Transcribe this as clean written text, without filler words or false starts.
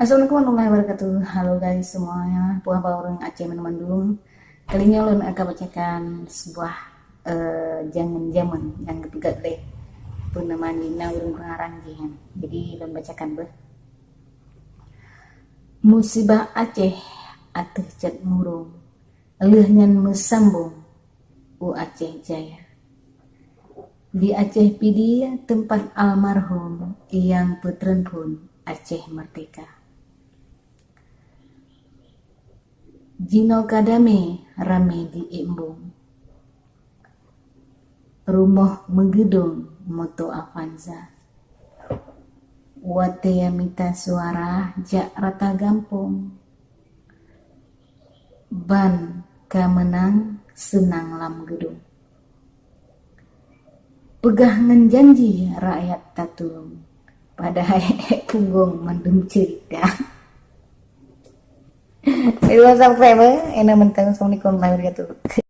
Assalamualaikum warahmatullahi wabarakatuh. Halo guys semuanya, puah orang Aceh Bandung. Kali ini ulun akan bacakan sebuah jangan zaman yang ketiga deh. Pun namanya urang pengarang jihan. Jadi ulun bacakan beh. Musibah Aceh atuh cat murung. Leuhnyan mesambung u Aceh Jaya. Di Aceh Pidi tempat almarhum yang putren pun Aceh Merdeka. Jino kadame rame di embung. Rumah megedung moto Avanza. Watea mita suara jak rata gampung. Ban kamenang senang lam gedung. Pegah ngenjanji rakyat tatulung. Padahal punggung mendung cerita. Itu sampai enak mentang Assalamualaikum warahmatullahi wabarakatuh.